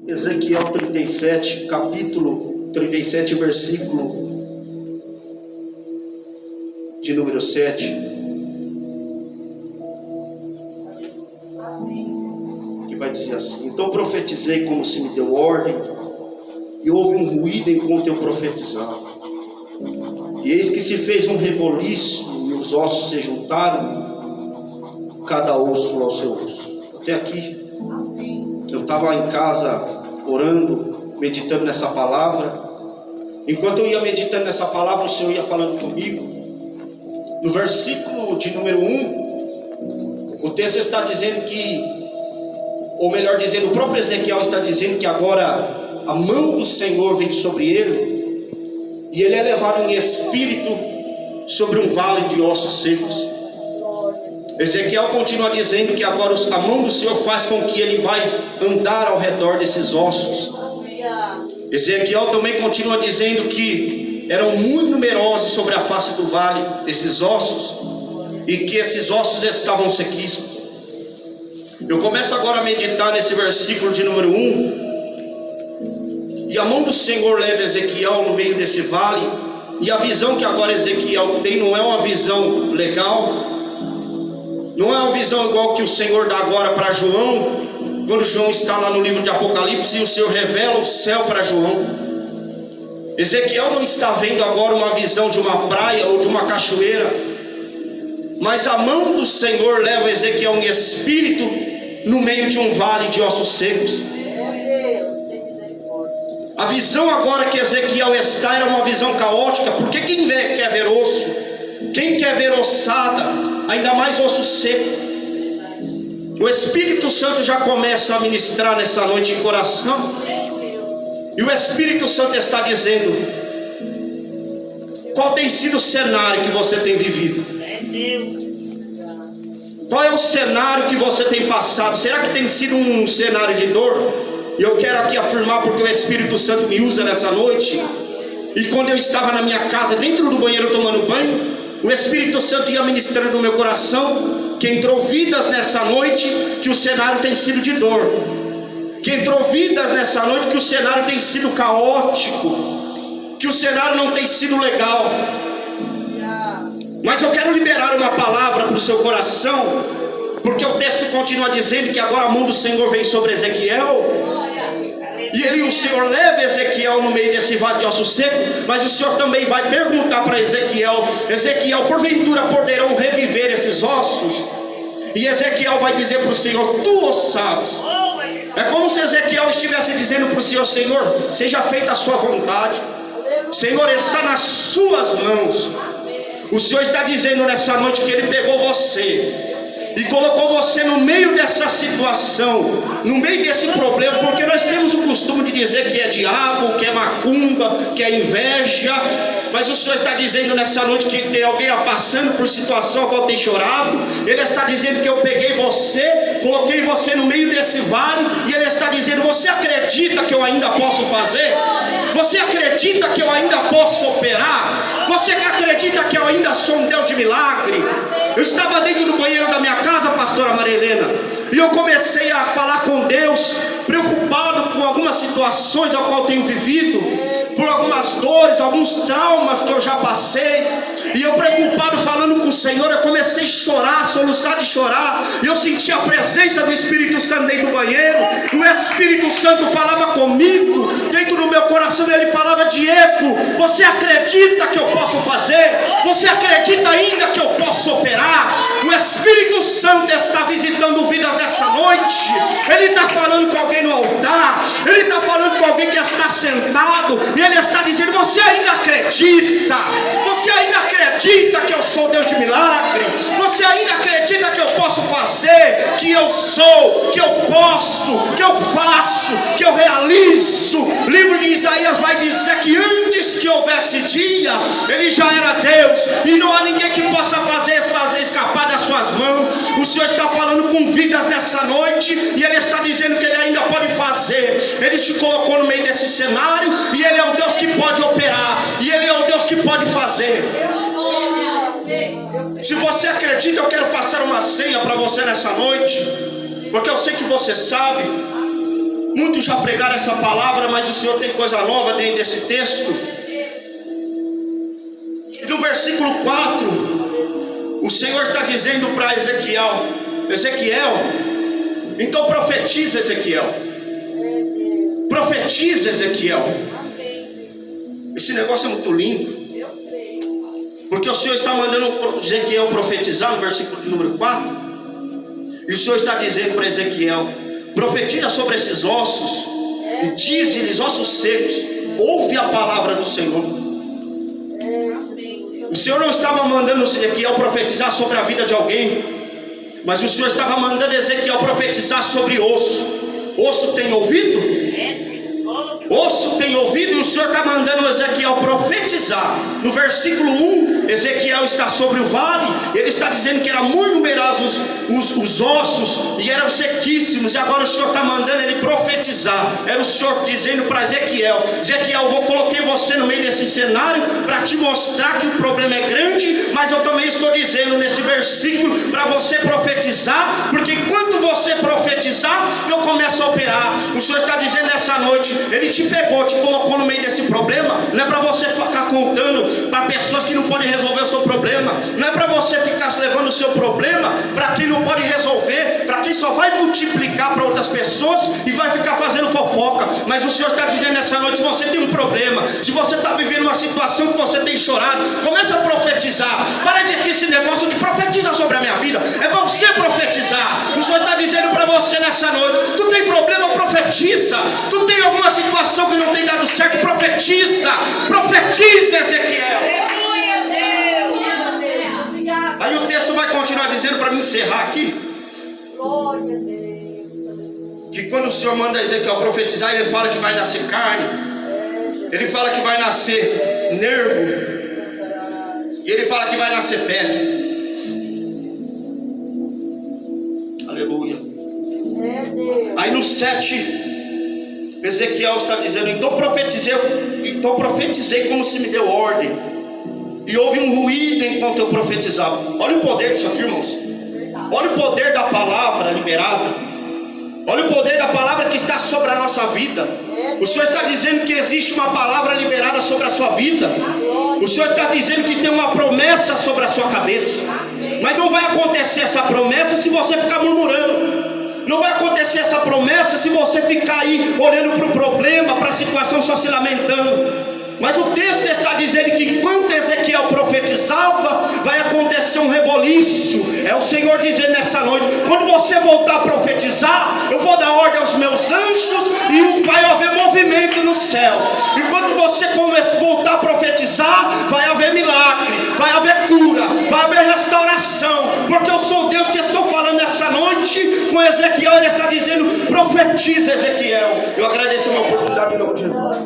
Ezequiel 37, capítulo 37, versículo de número 7. Que vai dizer assim: então profetizei como se me deu ordem, e houve um ruído enquanto eu profetizava. E eis que se fez um reboliço, e os ossos se juntaram, cada osso ao seu osso. Até aqui. Eu estava em casa orando, meditando nessa palavra. Enquanto eu ia meditando nessa palavra, o Senhor ia falando comigo. No versículo de número 1, o texto está dizendo que, ou melhor dizendo, o próprio Ezequiel está dizendo que agora a mão do Senhor vem sobre ele, e ele é levado em espírito sobre um vale de ossos secos. Ezequiel continua dizendo que agora a mão do Senhor faz com que ele vai andar ao redor desses ossos. Ezequiel também continua dizendo que eram muito numerosos sobre a face do vale esses ossos, e que esses ossos estavam sequíssimos. Eu começo agora a meditar nesse versículo de número 1. E a mão do Senhor leva Ezequiel no meio desse vale, e a visão que agora Ezequiel tem não é uma visão legal. Não é uma visão igual que o Senhor dá agora para João, quando João está lá no livro de Apocalipse e o Senhor revela o céu para João. Ezequiel não está vendo agora uma visão de uma praia ou de uma cachoeira, mas a mão do Senhor leva Ezequiel em espírito no meio de um vale de ossos secos. A visão agora que Ezequiel está era uma visão caótica, porque quem quer ver osso, quem quer ver ossada, ainda mais osso seco. O Espírito Santo já começa a ministrar nessa noite em coração, e o Espírito Santo está dizendo: qual tem sido o cenário que você tem vivido? Qual é o cenário que você tem passado? Será que tem sido um cenário de dor? E eu quero aqui afirmar, porque o Espírito Santo me usa nessa noite. E quando eu estava na minha casa, dentro do banheiro tomando banho, o Espírito Santo ia ministrando no meu coração que entrou vidas nessa noite, que o cenário tem sido de dor. Que entrou vidas nessa noite que o cenário tem sido caótico, que o cenário não tem sido legal. Mas eu quero liberar uma palavra para o seu coração, porque o texto continua dizendo que agora a mão do Senhor vem sobre Ezequiel, e o Senhor leva Ezequiel no meio desse vale de ossos secos. Mas o Senhor também vai perguntar para Ezequiel: Ezequiel, porventura poderão reviver esses ossos? E Ezequiel vai dizer para o Senhor: tu o sabes. É como se Ezequiel estivesse dizendo para o Senhor: Senhor, seja feita a sua vontade, Senhor, está nas suas mãos. O Senhor está dizendo nessa noite que Ele pegou você e colocou você no meio dessa situação, no meio desse problema, porque nós temos o costume de dizer que é diabo, que é macumba, que é inveja. Mas o Senhor está dizendo nessa noite que tem alguém passando por situação a qual tem chorado. Ele está dizendo que eu peguei você, coloquei você no meio desse vale, e Ele está dizendo: você acredita que eu ainda posso fazer? Você acredita que eu ainda posso operar? Você acredita que eu ainda sou um Deus de milagre? Eu estava dentro do banheiro da minha casa, pastora Maria Helena, e eu comecei a falar com Deus, preocupado com algumas situações ao qual tenho vivido, por algumas dores, alguns traumas que eu já passei. E eu preocupado falando com o Senhor, eu comecei a chorar, soluçar de chorar. E eu senti a presença do Espírito Santo dentro do banheiro. O Espírito Santo falava comigo dentro do meu coração, e ele falava: Diego, você acredita que eu posso fazer? Você acredita ainda que eu posso operar? O Espírito Santo está visitando vidas nessa noite. Ele está falando com alguém no altar, ele está falando com alguém que está sentado, e ele está dizendo: você ainda acredita? Você ainda acredita que eu sou Deus de milagre? Você ainda acredita que eu posso fazer? Que eu sou, que eu posso, que eu faço, que eu realizo? O livro de Isaías vai dizer que antes que houvesse dia, ele já era Deus, e não há ninguém que possa fazer escapar das suas mãos. O Senhor está falando com vidas nessa noite, e Ele está dizendo que Ele ainda pode fazer. Ele te colocou no meio desse cenário, e Ele é o Deus que pode operar, e Ele é o Deus que pode fazer. Se você acredita, eu quero passar uma senha para você nessa noite, porque eu sei que você sabe. Muitos já pregaram essa palavra, mas o Senhor tem coisa nova dentro desse texto. E no versículo 4, o Senhor está dizendo para Ezequiel: então profetiza, Ezequiel. Profetiza, Ezequiel. Esse negócio é muito lindo, porque o Senhor está mandando Ezequiel profetizar no versículo de número 4. E o Senhor está dizendo para Ezequiel: profetiza sobre esses ossos e diz-lhes, ossos secos, ouve a palavra do Senhor. O Senhor não estava mandando Ezequiel profetizar sobre a vida de alguém, mas o Senhor estava mandando Ezequiel profetizar sobre osso. Osso tem ouvido? Osso tem ouvido, e o Senhor está mandando Ezequiel profetizar. No versículo 1, Ezequiel está sobre o vale. Ele está dizendo que eram muito numerosos os ossos e eram sequíssimos. E agora o Senhor está mandando ele profetizar. Era o Senhor dizendo para Ezequiel: eu coloquei você no meio desse cenário para te mostrar que o problema é grande, mas eu também estou dizendo nesse versículo para você profetizar, porque enquanto você profetizar, eu começo a operar. O Senhor está dizendo nessa noite: Ele te pegou, te colocou no meio desse problema. Não é para você ficar contando para pessoas que não podem resolver o seu problema. Não é para você ficar levando o seu problema para quem não pode resolver, para quem só vai multiplicar para outras pessoas e vai ficar fazendo fofoca. Mas o Senhor está dizendo nessa noite: você tem um problema, se você está vivendo uma situação que você tem chorado, começa a profetizar. Para de aqui esse negócio de profetiza sobre a minha vida. É bom você profetizar. O Senhor está dizendo para você nessa noite: tu tem problema, profetiza. Tu tem alguma situação que não tem dado certo, profetiza. Profetiza, Ezequiel. Aí o texto vai continuar dizendo, para me encerrar aqui, que quando o Senhor manda Ezequiel profetizar, ele fala que vai nascer carne, ele fala que vai nascer nervo, e ele fala que vai nascer pele. Aleluia. Aí no 7, Ezequiel está dizendo: então profetizei como se me deu ordem, e houve um ruído enquanto eu profetizava. Olha o poder disso aqui, irmãos. Olha o poder da palavra liberada. Olha o poder da palavra que está sobre a nossa vida. O Senhor está dizendo que existe uma palavra liberada sobre a sua vida. O Senhor está dizendo que tem uma promessa sobre a sua cabeça. Mas não vai acontecer essa promessa se você ficar murmurando. Não vai acontecer essa promessa se você ficar aí olhando para o problema, para a situação, só se lamentando. Mas o texto está dizendo que enquanto Ezequiel profetizava, vai acontecer um reboliço. É o Senhor dizendo nessa noite: quando você voltar a profetizar, eu vou dar ordem aos meus anjos e vai haver movimento no céu. Enquanto você voltar a profetizar, vai haver milagre, vai haver cura, vai haver restauração. Porque eu sou Deus que estou falando nessa noite com Ezequiel. Ele está dizendo: profetiza, Ezequiel. Eu agradeço a minha oportunidade em nome de Jesus.